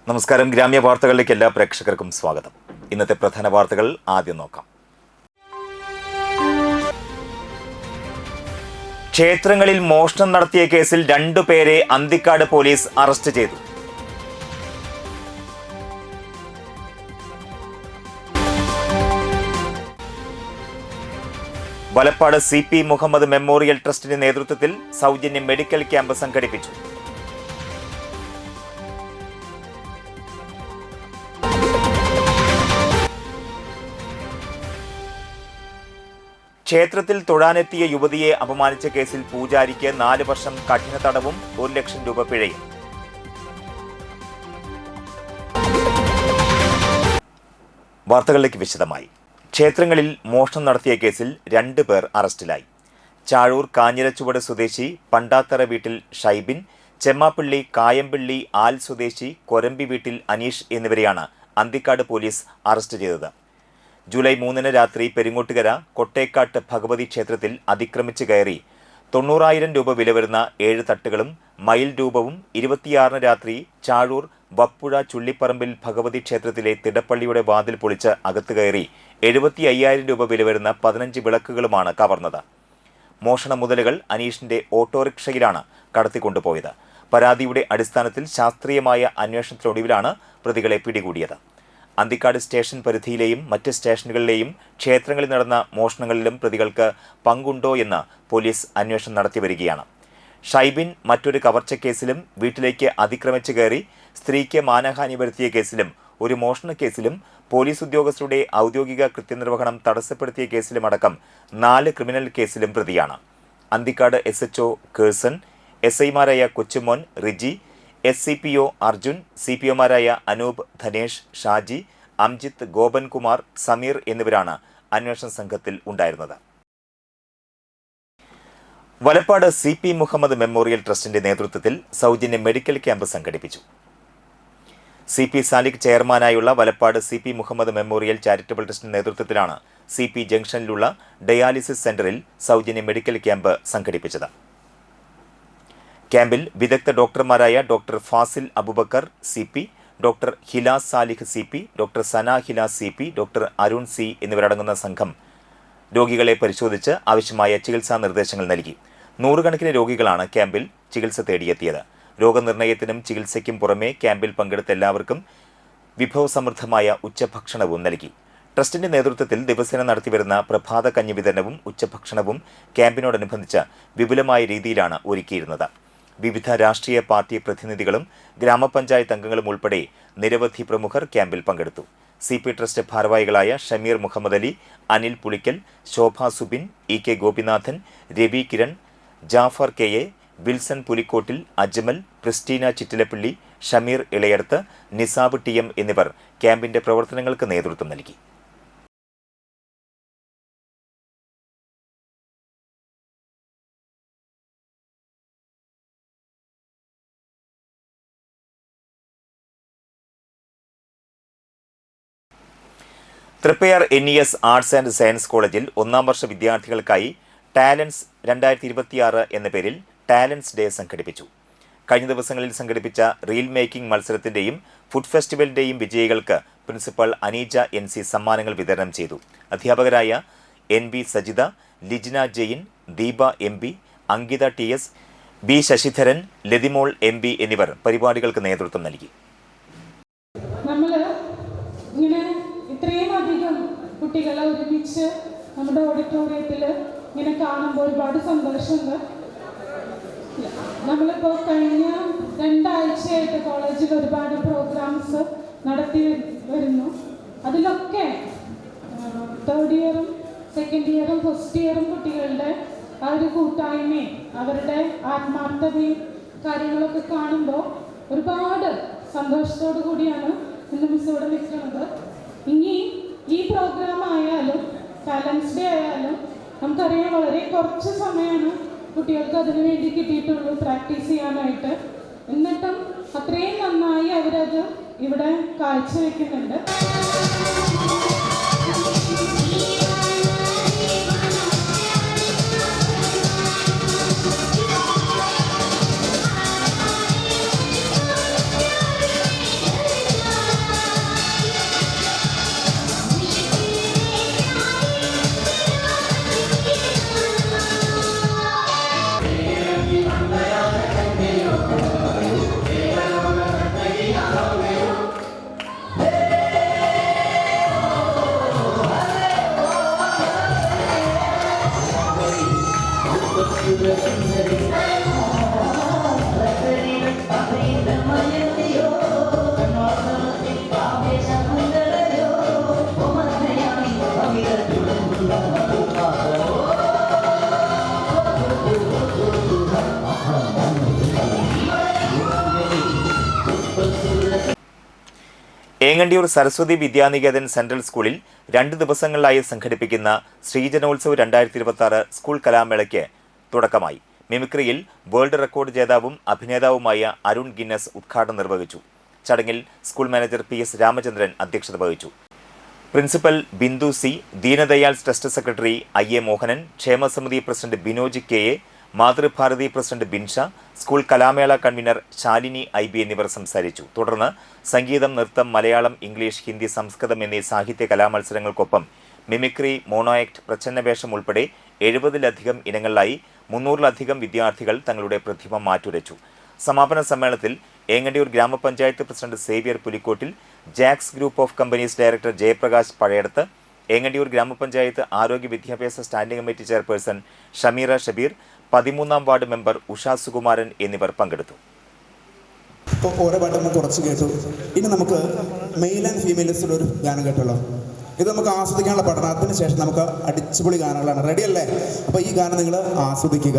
നമസ്കാരം. ഗ്രാമ്യ വാർത്തകളിലേക്ക് എല്ലാ പ്രേക്ഷകർക്കും സ്വാഗതം. ഇന്നത്തെ പ്രധാന വാർത്തകൾ ആദ്യം നോക്കാം. ക്ഷേത്രങ്ങളിൽ മോഷണം നടത്തിയ കേസിൽ 2 പേരെ അന്തിക്കാട് പോലീസ് അറസ്റ്റ് ചെയ്തു. വലപ്പാട് CP മുഹമ്മദ് മെമ്മോറിയൽ ട്രസ്റ്റിന്റെ നേതൃത്വത്തിൽ സൗജന്യ മെഡിക്കൽ ക്യാമ്പ് സംഘടിപ്പിച്ചു. ക്ഷേത്രത്തിൽ തൊഴാനെത്തിയ യുവതിയെ അപമാനിച്ച കേസിൽ പൂജാരിക്ക് 4 വർഷം കഠിന തടവും 1 ലക്ഷം രൂപ പിഴയും. വാർത്തകളിലേക്ക് വിശദമായി. ക്ഷേത്രങ്ങളിൽ മോഷണം നടത്തിയ കേസിൽ 2 പേർ അറസ്റ്റിലായി. ചാഴൂർ കാഞ്ഞിരച്ചുവട് സ്വദേശി പണ്ടാത്തറ വീട്ടിൽ ഷൈബിൻ, ചെമ്മാപ്പള്ളി കായംപള്ളി ആൽ സ്വദേശി കൊരമ്പി വീട്ടിൽ അനീഷ് എന്നിവരെയാണ് അന്തിക്കാട് പോലീസ് അറസ്റ്റ് ചെയ്തത്. ജൂലൈ 3 രാത്രി പെരിങ്ങോട്ടുകര കൊട്ടേക്കാട്ട് ഭഗവതി ക്ഷേത്രത്തിൽ അതിക്രമിച്ച് കയറി 90,000 രൂപ വില വരുന്ന 7 തട്ടുകളും മയിൽ രൂപവും 26 രാത്രി ചാഴൂർ വപ്പുഴ ചുള്ളിപ്പറമ്പിൽ ഭഗവതി ക്ഷേത്രത്തിലെ തിടപ്പള്ളിയുടെ വാതിൽ പൊളിച്ച് അകത്ത് കയറി 75,000 രൂപ വില വരുന്ന 15 വിളക്കുകളുമാണ് കവർന്നത്. മോഷണ മുതലുകൾ അനീഷിന്റെ ഓട്ടോറിക്ഷയിലാണ് കടത്തിക്കൊണ്ടുപോയത്. പരാതിയുടെ അടിസ്ഥാനത്തിൽ ശാസ്ത്രീയമായ അന്വേഷണത്തിനൊടുവിലാണ് പ്രതികളെ പിടികൂടിയത്. അന്തിക്കാട് സ്റ്റേഷൻ പരിധിയിലെയും മറ്റ് സ്റ്റേഷനുകളിലെയും ക്ഷേത്രങ്ങളിൽ നടന്ന മോഷണങ്ങളിലും പ്രതികൾക്ക് പങ്കുണ്ടോ എന്ന് പോലീസ് അന്വേഷണം നടത്തിവരികയാണ്. ഷൈബിൻ മറ്റൊരു കവർച്ചക്കേസിലും വീട്ടിലേക്ക് അതിക്രമിച്ച് കയറി സ്ത്രീക്ക് മാനഹാനി വരുത്തിയ കേസിലും ഒരു മോഷണ കേസിലും പോലീസ് ഉദ്യോഗസ്ഥരുടെ ഔദ്യോഗിക കൃത്യനിർവഹണം തടസ്സപ്പെടുത്തിയ കേസിലുമടക്കം 4 ക്രിമിനൽ കേസിലും പ്രതിയാണ്. അന്തിക്കാട് SHO കേഴ്സൺ, SIമാരായ കൊച്ചുമോൻ, റിജി, SCPO അർജുൻ, CPOമാരായ അനൂപ്, ധനേഷ്, ഷാജി, അംജിത്ത്, ഗോപൻകുമാർ, സമീർ എന്നിവരാണ് അന്വേഷണ സംഘത്തിൽ ഉണ്ടായിരുന്നത്. വലപ്പാട് CP മുഹമ്മദ് മെമ്മോറിയൽ ട്രസ്റ്റിന്റെ നേതൃത്വത്തിൽ സൗജന്യ മെഡിക്കൽ ക്യാമ്പ് സംഘടിപ്പിച്ചു. CP സാലിക് ചെയർമാനായുള്ള Valappad CP Muhammad memorial charitable ട്രസ്റ്റിന്റെ നേതൃത്വത്തിലാണ് CP ജംഗ്ഷനിലുള്ള ഡയാലിസിസ് സെന്ററിൽ സൗജന്യ മെഡിക്കൽ ക്യാമ്പ് സംഘടിപ്പിച്ചത്. ക്യാമ്പിൽ വിദഗ്ധ ഡോക്ടർമാരായ doctor Fazil Abubakar CP, doctor Hilas Salih CP, doctor Sana Hilas CP, doctor Arun C എന്നിവരടങ്ങുന്ന സംഘം രോഗികളെ പരിശോധിച്ച് ആവശ്യമായ ചികിത്സാ നിർദ്ദേശങ്ങൾ നൽകി. 100 കണക്കിന് രോഗികളാണ് ക്യാമ്പിൽ ചികിത്സ തേടിയെത്തിയത്. രോഗനിർണയത്തിനും ചികിത്സയ്ക്കും പുറമെ ക്യാമ്പിൽ പങ്കെടുത്ത എല്ലാവർക്കും വിഭവസമൃദ്ധമായ ഉച്ചഭക്ഷണവും നൽകി. ട്രസ്റ്റിന്റെ നേതൃത്വത്തിൽ ദിവസേന നടത്തിവരുന്ന പ്രഭാത കഞ്ഞി വിതരണവും ഉച്ചഭക്ഷണവും ക്യാമ്പിനോടനുബന്ധിച്ച് വിപുലമായ രീതിയിലാണ് ഒരുക്കിയിരുന്നത്. വിവിധ രാഷ്ട്രീയ പാർട്ടി പ്രതിനിധികളും ഗ്രാമപഞ്ചായത്ത് അംഗങ്ങളും ഉൾപ്പെടെ നിരവധി പ്രമുഖർ ക്യാമ്പിൽ പങ്കെടുത്തു. CP ട്രസ്റ്റ് ഭാരവാഹികളായ Shameer Muhammad Ali, Anil Pulikkal, Shobha Subin, EK Gopinathan, Ravi Kiran, Jafar KA, Wilson Pulikottil, Ajmal, Christina Chittilappally, Shameer Elayadath, Nisab TM എന്നിവർ ക്യാമ്പിന്റെ പ്രവർത്തനങ്ങൾക്ക് നേതൃത്വം നൽകി. Triprayar NES arts and science കോളേജിൽ 1ാം വർഷ വിദ്യാർത്ഥികൾക്കായി ടാലൻസ് 2026 എന്ന പേരിൽ ടാലൻസ് ഡേ സംഘടിപ്പിച്ചു. കഴിഞ്ഞ ദിവസങ്ങളിൽ സംഘടിപ്പിച്ച റീൽ മേക്കിംഗ് മത്സരത്തിന്റെയും ഫുഡ് ഫെസ്റ്റിവലിന്റെയും വിജയികൾക്ക് പ്രിൻസിപ്പൽ അനീജ NC സമ്മാനങ്ങൾ വിതരണം ചെയ്തു. അധ്യാപകരായ NB Sajitha, Lijina Jain, Deepa MB, Ankita TS, B Sasidharan, Lathimol MB എന്നിവർ പരിപാടികൾക്ക് നേതൃത്വം നൽകി. കുട്ടികളെ ഒരുമിച്ച് നമ്മുടെ ഓഡിറ്റോറിയത്തിൽ ഇങ്ങനെ കാണുമ്പോൾ ഒരുപാട് സന്തോഷമുണ്ട്. നമ്മളിപ്പോൾ കഴിഞ്ഞ 2 ആഴ്ചയായിട്ട് കോളേജിൽ ഒരുപാട് പ്രോഗ്രാംസ് നടത്തി വരുന്നു. അതിലൊക്കെ 3rd ഇയറും 2nd ഇയറും 1st ഇയറും കുട്ടികളുടെ ആ ഒരു കൂട്ടായ്മയും അവരുടെ ആത്മാർത്ഥതയും കാര്യങ്ങളൊക്കെ കാണുമ്പോൾ ഒരുപാട് സന്തോഷത്തോടു കൂടിയാണ് ഇന്ന് മിസ് ഇവിടെ നിൽക്കുന്നത്. ഇനി ഈ പ്രോഗ്രാം ആയാലും ടാലൻസ് ഡേ ആയാലും നമുക്കറിയാം വളരെ കുറച്ച് സമയമാണ് കുട്ടികൾക്ക് അതിനു വേണ്ടി കിട്ടിയിട്ടുള്ളൂ പ്രാക്ടീസ് ചെയ്യാനായിട്ട്. എന്നിട്ടും അത്രയും നന്നായി അവരത് ഇവിടെ കാഴ്ചവെക്കുന്നുണ്ട്. ഏങ്ങണ്ടിയൂർ സരസ്വതി വിദ്യാനികേതൻ സെൻട്രൽ സ്കൂളിൽ 2 ദിവസങ്ങളിലായി സംഘടിപ്പിക്കുന്ന ശ്രീജനോത്സവ് 2026 സ്കൂൾ കലാമേളയ്ക്ക് തുടക്കമായി. മിമിക്രിയിൽ വേൾഡ് റെക്കോർഡ് ജേതാവും അഭിനേതാവുമായ അരുൺ ഗിന്നസ് ഉദ്ഘാടനം നിർവഹിച്ചു. ചടങ്ങിൽ സ്കൂൾ മാനേജർ PS രാമചന്ദ്രൻ അധ്യക്ഷത വഹിച്ചു. Principal Bindu C, Deendayal trust secretary IA Mohanan, ക്ഷേമസമിതി president Binoj KA, Mathrubharathi president Binsha, school കലാമേള കൺവീനർ ശാലിനി IB എന്നിവർ സംസാരിച്ചു. തുടർന്ന് സംഗീതം, നൃത്തം, മലയാളം, ഇംഗ്ലീഷ്, ഹിന്ദി, സംസ്കൃതം എന്നീ സാഹിത്യ കലാമത്സരങ്ങൾക്കൊപ്പം മിമിക്രി, മോണോആക്ട്, പ്രച്ഛന്നവേഷം ഉൾപ്പെടെ 70-ലധികം ഇനങ്ങളിലായി 300-ലധികം വിദ്യാർത്ഥികൾ തങ്ങളുടെ പ്രതിഭ മാറ്റുരച്ചു. സമാപന സമ്മേളനത്തിൽ ഏങ്ങണ്ടിയൂർ ഗ്രാമപഞ്ചായത്ത് president Xavier Pulikottil, Jacks group of companies director Jayaprakash Pazhayadath, Engandiyur ഗ്രാമപഞ്ചായത്ത് ആരോഗ്യ വിദ്യാഭ്യാസ standing committee chairperson Shameera Shabeer, 13ാം വാർഡ് മെമ്പർ ഉഷ സുകുമാരൻ എന്നിവർ പങ്കെടുത്തു. ഇപ്പോൾ ഓരോ പാട്ട് നമുക്ക് കുറച്ച് കേട്ടു. ഇനി നമുക്ക് മെയിൽ ആൻഡ് ഫീമെയിൽസിൻ്റെ ഒരു ഗാനം കേട്ടല്ലോ. ഇത് നമുക്ക് ആസ്വദിക്കാനുള്ള പഠനത്തിന് ശേഷം നമുക്ക് അടിച്ചുപൊളി ഗാനങ്ങളാണ്. റെഡി അല്ലേ? അപ്പോൾ ഈ ഗാനം നിങ്ങൾ ആസ്വദിക്കുക.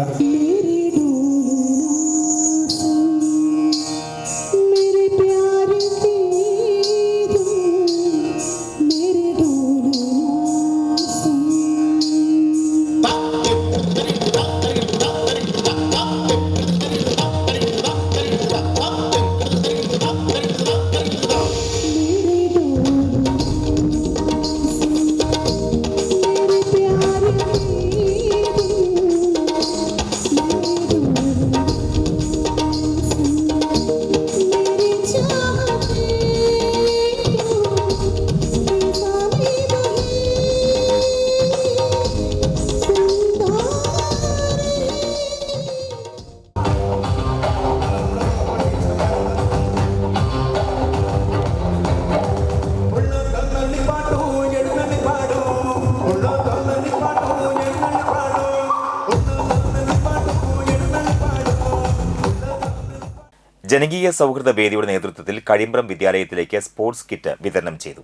ജനകീയ സൗഹൃദ വേദിയുടെ നേതൃത്വത്തിൽ കഴിമ്പ്രം വിദ്യാലയത്തിലേക്ക് സ്പോർട്സ് കിറ്റ് വിതരണം ചെയ്തു.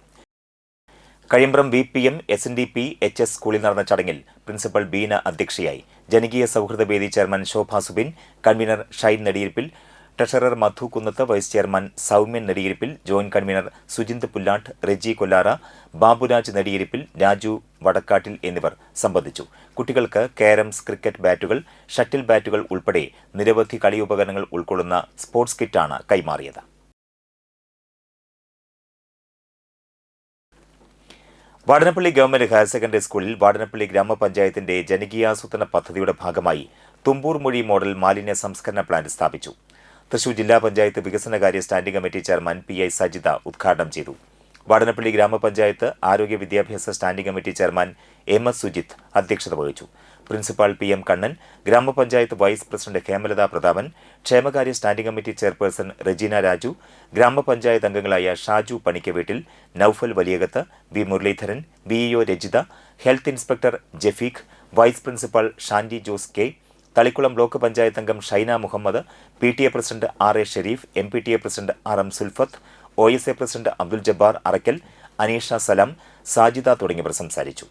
കഴിമ്പ്രം VPM SNDP HS സ്കൂളിൽ നടന്ന ചടങ്ങിൽ പ്രിൻസിപ്പൽ ബീന അധ്യക്ഷയായി. ജനകീയ സൗഹൃദ വേദി ചെയർമാൻ ശോഭ സുബിൻ, കൺവീനർ ഷൈൻ നെടിയിരിപ്പിൽ, ട്രഷറർ മധു കുന്നത്ത്, vice chairman Soumyan നെടിയിരിപ്പിൽ, joint convener Sujinth Pullatt, Reji Kollara, Baburaj നെടിയിരിപ്പിൽ, Raju വടക്കാട്ടിൽ എന്നിവർ സംബന്ധിച്ചു. കുട്ടികൾക്ക് കാരംസ്, ക്രിക്കറ്റ് ബാറ്റുകൾ, ഷട്ടിൽ ബാറ്റുകൾ ഉൾപ്പെടെ നിരവധി കളിയുപകരണങ്ങൾ ഉൾക്കൊള്ളുന്ന സ്പോർട്സ് കിറ്റാണ് കൈമാറിയത്. വാടനപ്പള്ളി ഗവൺമെന്റ് ഹയർ സെക്കൻഡറി സ്കൂളിൽ വാടനപ്പള്ളി ഗ്രാമപഞ്ചായത്തിന്റെ ജനകീയാസൂത്രണ പദ്ധതിയുടെ ഭാഗമായി തുമ്പൂർ മൊഴി മോഡൽ മാലിന്യ സംസ്കരണ പ്ലാന്റ് സ്ഥാപിച്ചു. തൃശൂർ ജില്ലാ പഞ്ചായത്ത് വികസനകാര്യ standing committee chairman PI Sajitha ഉദ്ഘാടനം ചെയ്തു. വാടനപ്പള്ളി ഗ്രാമപഞ്ചായത്ത് ആരോഗ്യ വിദ്യാഭ്യാസ standing committee chairman MS Sujith അധ്യക്ഷത വഹിച്ചു. പ്രിൻസിപ്പാൾ PM കണ്ണൻ, ഗ്രാമപഞ്ചായത്ത് വൈസ് പ്രസിഡന്റ് ഹേമലത പ്രതാപൻ, ക്ഷേമകാര്യ standing committee chairperson Regina Raju, ഗ്രാമപഞ്ചായത്ത് അംഗങ്ങളായ Shaju Panikkaveettil, Noufal Valiyakath, V Muraleedharan, BEO Rajitha, health inspector Jafeekh, vice principal Shandy Jose K, Thalikulam block panchayat അംഗം Shaina Muhammad, PTA president RA Sharif, MPTA president RM Sulfath, OSA president Abdul Jabbar Arakkal, Aneesha Salam, Sajida തുടങ്ങിയവർ സംസാരിച്ചു.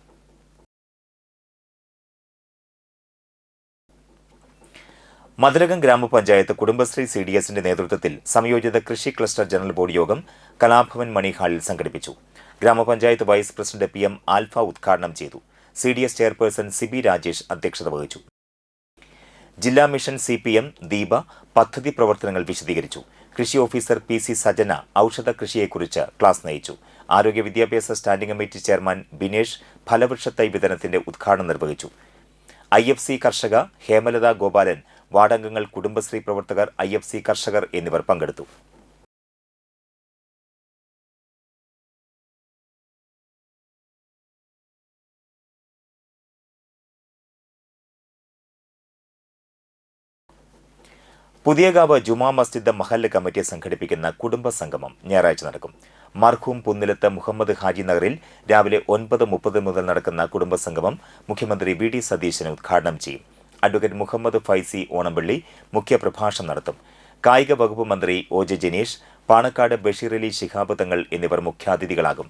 മതിലകം ഗ്രാമപഞ്ചായത്ത് കുടുംബശ്രീ CDSന്റെ നേതൃത്വത്തിൽ സംയോജിത കൃഷി ക്ലസ്റ്റർ ജനറൽ ബോഡി യോഗം കലാഭവൻ മണി ഹാളിൽ സംഘടിപ്പിച്ചു. ഗ്രാമപഞ്ചായത്ത് വൈസ് പ്രസിഡന്റ് PM ആൽഫ ഉദ്ഘാടനം ചെയ്തു. CDS ചെയർപേഴ്സൺ സിബി രാജേഷ് അധ്യക്ഷത വഹിച്ചു. ജില്ലാ മിഷൻ CPM ദീപ പദ്ധതി പ്രവർത്തനങ്ങൾ വിശദീകരിച്ചു. കൃഷി ഓഫീസർ PC സജന ഔഷധ കൃഷിയെക്കുറിച്ച് ക്ലാസ് നയിച്ചു. ആരോഗ്യ വിദ്യാഭ്യാസ സ്റ്റാൻഡിംഗ് കമ്മിറ്റി ചെയർമാൻ ബിനേഷ് ഫലവൃക്ഷത്തൈ വിതരണത്തിന്റെ ഉദ്ഘാടനം നിർവഹിച്ചു. IFC കർഷക ഹേമലത ഗോപാലൻ, വാർഡംഗങ്ങൾ, കുടുംബശ്രീ പ്രവർത്തകർ, IFC കർഷകർ എന്നിവർ പങ്കെടുത്തു. പുതിയകാവ് ജുമാ മസ്ജിദ് മഹല്ല് കമ്മിറ്റി സംഘടിപ്പിക്കുന്ന കുടുംബ സംഗമം ഞായറാഴ്ച നടക്കും. മർഹൂം പുന്നിലത്ത് മുഹമ്മദ് ഹാജി നഗറിൽ രാവിലെ 9:30 മുതൽ നടക്കുന്ന കുടുംബസംഗമം മുഖ്യമന്ത്രി VD സതീശൻ ഉദ്ഘാടനം ചെയ്യും. അഡ്വക്കേറ്റ് മുഹമ്മദ് ഫൈസി ഓണംപള്ളി മുഖ്യപ്രഭാഷണം നടത്തും. കായിക വകുപ്പ് മന്ത്രി ഒ ജെ ജനീഷ്, പാണക്കാട് ബഷീർ അലി ശിഹാബ് തങ്ങൾ എന്നിവർ മുഖ്യാതിഥികളാകും.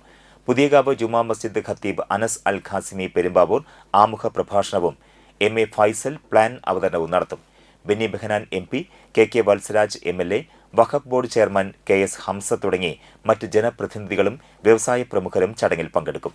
പുതിയകാവ് ജുമാ മസ്ജിദ് ഖത്തീബ് അനസ് അൽ ഖാസിമി പെരുമ്പാവൂർ ആമുഖ പ്രഭാഷണവും MA ഫൈസൽ പ്ലാൻ അവതരണവും നടത്തും. Benny Behanan MP, KK Valsaraj MLA, വഖഫ് ബോർഡ് ചെയർമാൻ KS ഹംസ തുടങ്ങി മറ്റ് ജനപ്രതിനിധികളും വ്യവസായ പ്രമുഖരും ചടങ്ങിൽ പങ്കെടുക്കും.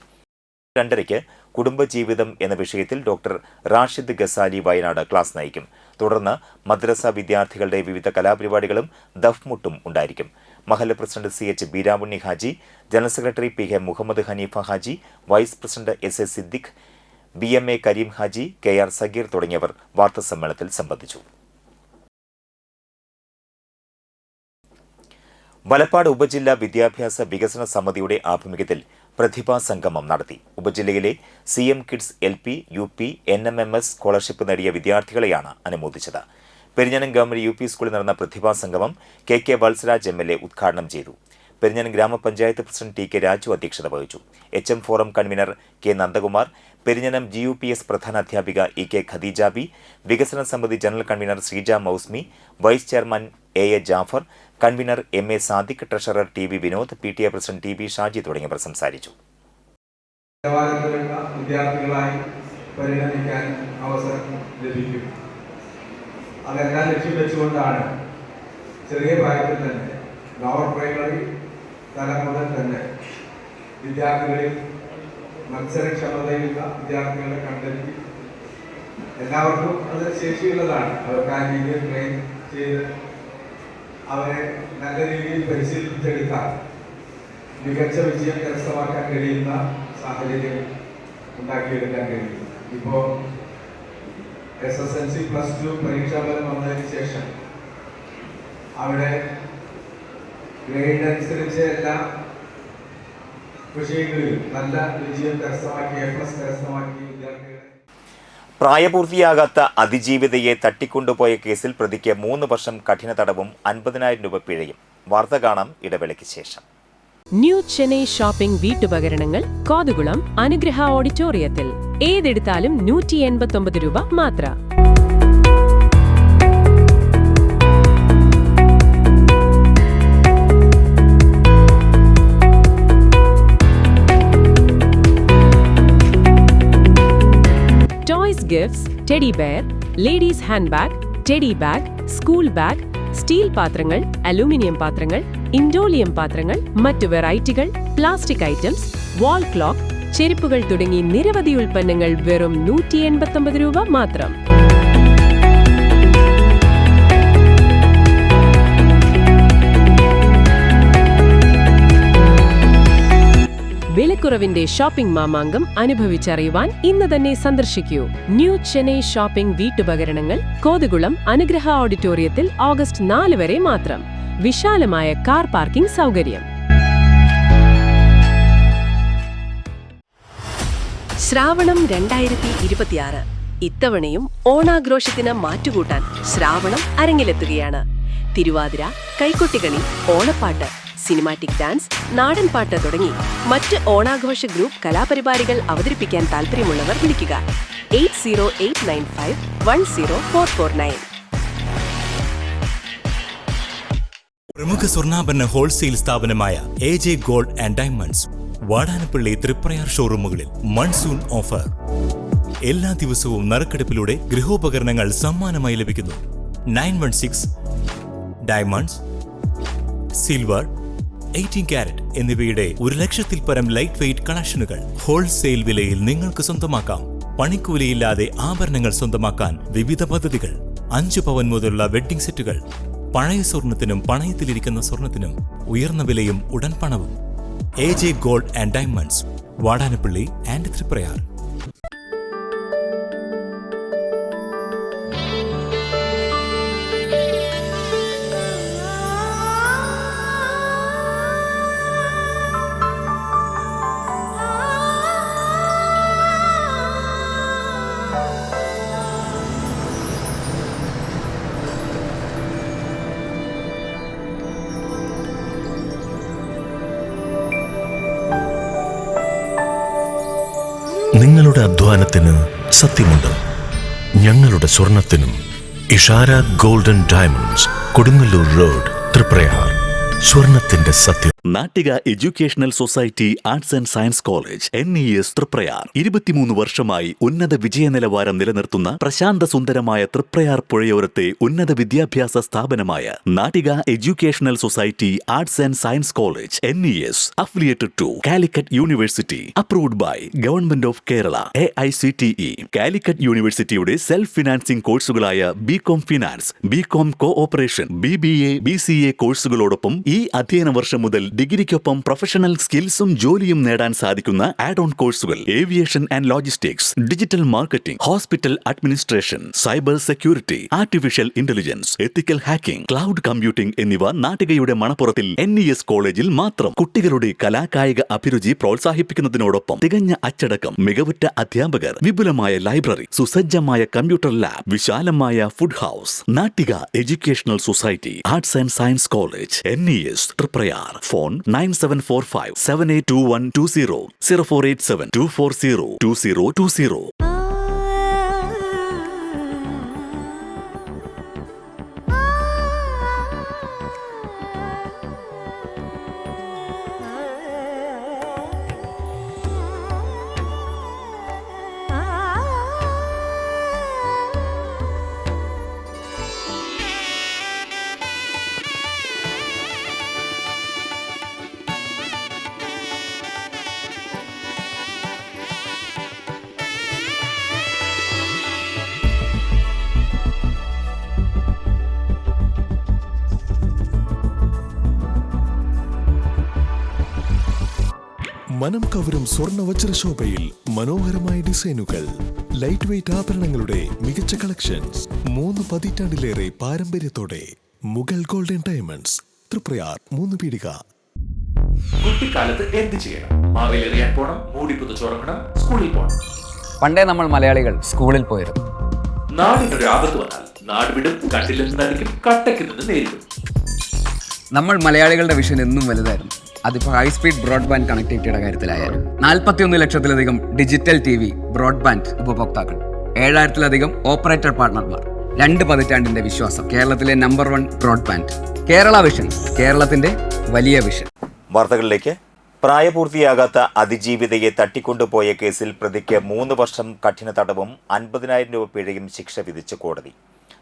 2:30 കുടുംബജീവിതം എന്ന വിഷയത്തിൽ ഡോക്ടർ റാഷിദ് ഗസാലി വയനാട് ക്ലാസ് നയിക്കും. തുടർന്ന് മദ്രസ വിദ്യാർത്ഥികളുടെ വിവിധ കലാപരിപാടികളും ദഫ്മുട്ടും ഉണ്ടായിരിക്കും. മഹല്ല് president CH Beeravunni Haji, general secretary PK Muhammad Haneefa Haji, vice president SS Siddique, BMA Kareem Haji, KR Sageer തുടങ്ങിയവർ വാർത്താസമ്മേളനത്തിൽ സംബന്ധിച്ചു. വലപ്പാട് ഉപജില്ലാ വിദ്യാഭ്യാസ വികസന സമിതിയുടെ ആഭിമുഖ്യത്തിൽ പ്രതിഭാ സംഗമം നടത്തി. ഉപജില്ലയിലെ CM kids LP, UP, NMMS scholarship നേടിയ വിദ്യാർത്ഥികളെയാണ് അനുമോദിച്ചത്. പെരിഞ്ഞനം ഗവൺമെന്റ് UP സ്കൂളിൽ നടന്ന പ്രതിഭാ സംഗമം KK വത്സരാജ് MLA ഉദ്ഘാടനം ചെയ്തു. പെരിഞ്ഞനം ഗ്രാമപഞ്ചായത്ത് പ്രസിഡന്റ് TK രാജു അധ്യക്ഷത വഹിച്ചു. HM forum convener K Nandakumar, Perinjanam GUPS പ്രധാനാധ്യാപിക EK ഖദീജ B, വികസന സമിതി general convener Sreeja Mousmi, vice chairman AA Jafar, convener MA Sadiq, treasurer TV Vinod, PTA president TB Shaji തുടങ്ങിയവർ സംസാരിച്ചു. വിദ്യാർത്ഥികളായി പരിഗണിക്കാൻ അവസരം ലഭിക്കും. അതെല്ലാം ലക്ഷ്യം വെച്ചുകൊണ്ടാണ് ചെറിയ പ്രായത്തിൽ തന്നെ ലോവർ പ്രൈമറി തലം മുതൽ തന്നെ വിദ്യാർത്ഥികളിൽ മത്സരക്ഷമതയുള്ള വിദ്യാർത്ഥികളെ കണ്ടെത്തി എല്ലാവർക്കും അത് ശേഷിയുള്ളതാണ്. അവർക്ക് ആ രീതിയിൽ ട്രെയിൻ ചെയ്ത് അവരെ നല്ല രീതിയിൽ പരിശീലിപ്പിച്ചെടുത്താൽ മികച്ച വിജയം കരസ്ഥമാക്കാൻ കഴിയുന്ന സാഹചര്യം ഉണ്ടാക്കിയെടുക്കാൻ കഴിയും. ഇപ്പോൾ SSLC +2 പരീക്ഷാഫലം വന്നതിന് ശേഷം അവിടെ ഗ്രേഡ് അനുസരിച്ച് എല്ലാ വിഷയങ്ങളിലും നല്ല വിജയം കരസ്ഥമാക്കി A+ കരസ്ഥമാക്കി വിദ്യാർത്ഥികളെ. പ്രായപൂർത്തിയാകാത്ത അതിജീവിതയെ തട്ടിക്കൊണ്ടുപോയ കേസിൽ പ്രതിക്ക് 3 വർഷം കഠിന തടവും 50,000 രൂപ പിഴയും. വാർത്ത കാണാം ഇടവേളയ്ക്ക് ശേഷം. ന്യൂ ചെന്നൈ ഷോപ്പിംഗ് വീട്ടുപകരണങ്ങൾ കോതകുളം അനുഗ്രഹ ഓഡിറ്റോറിയത്തിൽ. ഏതെടുത്താലും 189 രൂപ മാത്രം. Toys gifts, teddy bear, ladies hand bag, teddy bag, school bag, steel പാത്രങ്ങൾ, അലൂമിനിയം പാത്രങ്ങൾ, ഇൻഡോലിയം പാത്രങ്ങൾ, മറ്റു വെറൈറ്റികൾ, പ്ലാസ്റ്റിക് ഐറ്റംസ്, വാൾ ക്ലോക്ക്, ചെരുപ്പുകൾ തുടങ്ങി നിരവധി ഉൽപ്പന്നങ്ങൾ വെറും 189 രൂപ മാത്രം. വിലക്കുറവിന്റെ ഷോപ്പിംഗ് മാമാങ്കം അനുഭവിച്ചറിയുവാൻ ഇന്ന് തന്നെ സന്ദർശിക്കൂ. ന്യൂ ചെന്നൈ ഷോപ്പിംഗ് വീട്ടുപകരണങ്ങൾ കോതകുളം അനുഗ്രഹ ഓഡിറ്റോറിയത്തിൽ ഓഗസ്റ്റ് 4 വരെ മാത്രം. വിശാലമായ കാർ പാർക്കിംഗ് സൗകര്യം. ശ്രാവണം 2026 ഇത്തവണയും ഓണാഘോഷത്തിന് മാറ്റുകൂട്ടാൻ ശ്രാവണം അരങ്ങിലെത്തുകയാണ്. തിരുവാതിര, കൈകൊട്ടികളി, ഓണപ്പാട്ട്, സിനിമാറ്റിക് ഡാൻസ്, നാടൻപാട്ട് തുടങ്ങി മറ്റ് ഓണാഘോഷ ഗ്രൂപ്പ് കലാപരിപാടികൾ അവതരിപ്പിക്കാൻ താൽപ്പര്യമുള്ളവർ വിളിക്കുക 8089510449. പ്രമുഖ സ്വർണ്ണാഭരണ ഹോൾസെയിൽ സ്ഥാപനമായ AJ gold and diamonds Vadanappally Triprayar ഷോറൂമുകളിൽ മൺസൂൺ ഓഫർ. എല്ലാ ദിവസവും നറുക്കെടുപ്പിലൂടെ ഗൃഹോപകരണങ്ങൾ സമ്മാനമായി ലഭിക്കുന്നു. 916 ഡയമണ്ട്സ്, സിൽവർ, 18 കാരറ്റ് എന്നിവയുടെ 1,00,000-ൽ പരം ലൈറ്റ് വെയ്റ്റ് കളക്ഷനുകൾ ഹോൾസെയിൽ വിലയിൽ നിങ്ങൾക്ക് സ്വന്തമാക്കാം. പണിക്കൂലിയില്ലാതെ ആഭരണങ്ങൾ സ്വന്തമാക്കാൻ വിവിധ പദ്ധതികൾ. 5 പവൻ മുതലുള്ള വെഡ്ഡിംഗ് സെറ്റുകൾ. പഴയ സ്വർണത്തിനും പണയത്തിലിരിക്കുന്ന സ്വർണത്തിനും ഉയർന്ന വിലയും ഉടൻ പണവും. AJ gold and diamonds, Vadanappally and Triprayar. നിങ്ങളുടെ അധ്വാനത്തിന് സത്യമുണ്ട്. ഞങ്ങളുടെ സ്വർണത്തിനും. Ishara golden diamonds, Kodungallur road, Triprayar. സ്വർണത്തിന്റെ സത്യം. Nattika educational society arts and science college NES Triprayar 23 വർഷമായി ഉന്നത വിജയ നിലവാരം നിലനിർത്തുന്ന പ്രശാന്ത സുന്ദരമായ തൃപ്രയാർ പുഴയോരത്തെ ഉന്നത വിദ്യാഭ്യാസ സ്ഥാപനമായ Nattika educational society arts and science college NES affiliated to Calicut University, approved by Government of Kerala, AICTE. Calicut യൂണിവേഴ്സിറ്റിയുടെ സെൽഫ് ഫിനാൻസിംഗ് കോഴ്സുകളായ BCom finance, BCom cooperation, BBA, BCA കോഴ്സുകളോടൊപ്പം ഈ അധ്യയന വർഷം മുതൽ ഡിഗ്രിക്കൊപ്പം പ്രൊഫഷണൽ സ്കിൽസും ജോലിയും നേടാൻ സാധിക്കുന്ന ആഡ് ഓൺ കോഴ്സുകൾ aviation and logistics, digital marketing, hospital administration, cyber security, artificial intelligence, ethical hacking, cloud computing എന്നിവ നാട്ടികയുടെ മണപ്പുറത്തിൽ NES കോളേജിൽ മാത്രം. കുട്ടികളുടെ കലാകായിക അഭിരുചി പ്രോത്സാഹിപ്പിക്കുന്നതിനോടൊപ്പം തികഞ്ഞ അച്ചടക്കം, മികവുറ്റ അധ്യാപകർ, വിപുലമായ ലൈബ്രറി, സുസജ്ജമായ കമ്പ്യൂട്ടർ ലാബ്, വിശാലമായ food house. Nattika educational society arts and science college NES Triprayar. Phone 9745782120 048724022020. മനം കവരും സ്വർണ്ണ വജ്രശോഭയിൽ മനോഹരമായ ഡിസൈനുകൾ, ലൈറ്റ് വെയ്റ്റ് ആഭരണങ്ങളുടെ മികച്ച കളക്ഷൻസ്. 3 പതിറ്റാണ്ടിലേറെ പാരമ്പര്യത്തോടെ മുഗൾ ഗോൾഡൻ ഡയമണ്ട്സ്, തൃപ്രയാർ, 3 പീടിക. കുട്ടിക്കാലത്ത് എന്ത് ചെയ്യണം? മാവേലെറിയാൻ പോണം, മൂടി പുതച്ചുറങ്ങണം, സ്കൂളിൽ പോകണം. പണ്ടേ നമ്മൾ മലയാളികൾ സ്കൂളിൽ പോയിരുന്നു. നാടിനൊരു ആപത്ത് വന്നാൽ നാട് വിടും, കണ്ടിൽ നിന്ന് നടിക്കും, കട്ടയ്ക്ക് നിന്ന് നേരിടും. നമ്മൾ മലയാളികളുടെ വിഷൻ എന്നും വലുതായിരുന്നു. അതിപ്പോൾ ഹൈസ്പീഡ് ബ്രോഡ്ബാൻഡ് കണക്ടിവിറ്റിയുടെ കാര്യത്തിലായാലും 41 ലക്ഷത്തിലധികം ഡിജിറ്റൽ TV ബ്രോഡ്ബാൻഡ് ഉപഭോക്താക്കൾ, 7000-ലധികം ഓപ്പറേറ്റർ പാർട്ണർമാർ, 2 പതിറ്റാണ്ടിന്റെ വിശ്വാസം. കേരളത്തിലെ നമ്പർ 1 ബ്രോഡ്ബാൻഡ്. കേരള വിഷൻ, കേരളത്തിന്റെ വലിയ വിഷൻ. വാർത്തകളിലേക്ക്. പ്രായപൂർത്തിയാകാത്ത അതിജീവിതയെ തട്ടിക്കൊണ്ടുപോയ കേസിൽ പ്രതിക്ക് 3 വർഷം കഠിന തടവും 50,000 രൂപ പിഴയും ശിക്ഷ വിധിച്ച് കോടതി.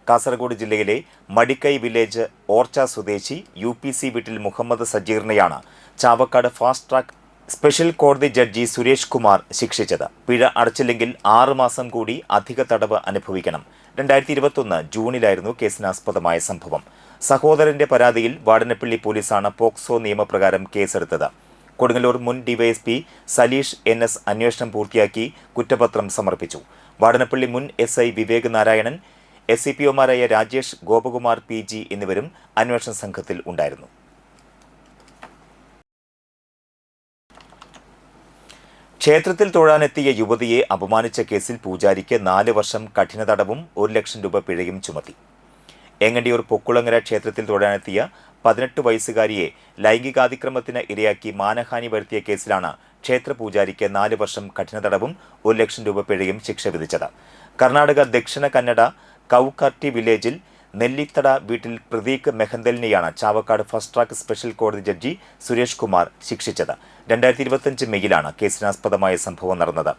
കാസർഗോഡ് ജില്ലയിലെ മടിക്കൈ വില്ലേജ് ഓർച്ച സ്വദേശി UPC വീട്ടിൽ മുഹമ്മദ് സജീറിനെയാണ് ചാവക്കാട് ഫാസ്റ്റ് ട്രാക്ക് സ്പെഷ്യൽ കോടതി ജഡ്ജി സുരേഷ് കുമാർ ശിക്ഷിച്ചത്. പിഴ അടച്ചില്ലെങ്കിൽ 6 മാസം കൂടി അധിക തടവ് അനുഭവിക്കണം. 2021 ജൂണിലായിരുന്നു കേസിനാസ്പദമായ സംഭവം. സഹോദരന്റെ പരാതിയിൽ വാടനപ്പള്ളി പോലീസാണ് പോക്സോ നിയമപ്രകാരം കേസെടുത്തത്. കൊടുങ്ങല്ലൂർ മുൻ DYSP സലീഷ് NS അന്വേഷണം പൂർത്തിയാക്കി കുറ്റപത്രം സമർപ്പിച്ചു. വാടനപ്പള്ളി മുൻ SI വിവേക് നാരായണൻ, SCPOമാരായ രാജേഷ്, ഗോപകുമാർ PG എന്നിവരും അന്വേഷണ സംഘത്തിൽ ഉണ്ടായിരുന്നു. ക്ഷേത്രത്തിൽ തൊഴാനെത്തിയ യുവതിയെ അപമാനിച്ച കേസിൽ പൂജാരിക്ക് 4 വർഷം കഠിന തടവും 1 ലക്ഷം രൂപ പിഴയും ചുമത്തി. എങ്ങണ്ടിയൂർ പൊക്കുളങ്ങര ക്ഷേത്രത്തിൽ തൊഴാനെത്തിയ 18 വയസ്സുകാരിയെ ലൈംഗികാതിക്രമത്തിന് ഇരയാക്കി മാനഹാനി വരുത്തിയ കേസിലാണ് ക്ഷേത്ര പൂജാരിക്ക് 4 വർഷം കഠിന തടവും 1 ലക്ഷം രൂപ പിഴയും ശിക്ഷ വിധിച്ചത്. കർണാടക ദക്ഷിണ കന്നഡ കൗക്കാർട്ടി വില്ലേജിൽ നെല്ലിത്തട വീട്ടിൽ പ്രതീക് മെഹന്തലിനെയാണ് ചാവക്കാട് ഫസ്റ്റ് ട്രാക്ക് സ്പെഷ്യൽ കോടതി ജഡ്ജി സുരേഷ് കുമാർ ശിക്ഷിച്ചത്. 2025 മെയ്യിലാണ് കേസിനാസ്പദമായ സംഭവം നടന്നത്.